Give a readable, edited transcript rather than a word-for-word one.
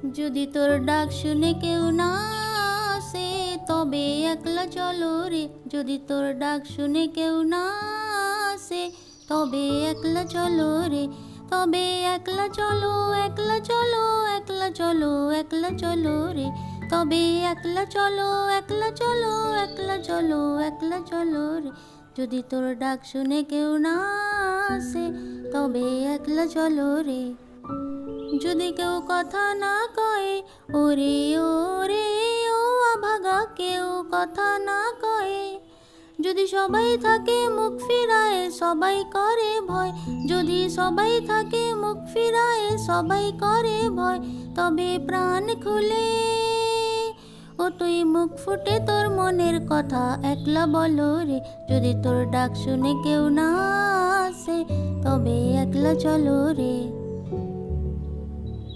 যদি তোর ডাক শুনে কেউ না আসে তবে একলা চলো রে। যদি তোর ডাক শুনে কেউ না আসে তবে একলা চলো রে। তবে একলা চলো, একলা চলো, একলা চলো, একলা চলো রে। তবে একলা চলো, একলা চলো, একলা চলো, একলা চলো রে। যদি তোর ডাক শুনে কেউ না আসে তবে একলা চলো রে। যদি কেউ কথা না কয় ওরে ওরে ও অভাগা, কেউ কথা না কয়। যদি সবাই থাকে মুখ ফিরায় সবাই করে ভয়। যদি সবাই থাকে মুখ ফিরায় সবাই করে ভয়। তবে প্রাণ খুলে ও তুই মুখ ফুটে তোর মনের কথা একলা বলো রে। যদি তোর ডাক শুনে কেউ না আসে তবে একলা চলো রে।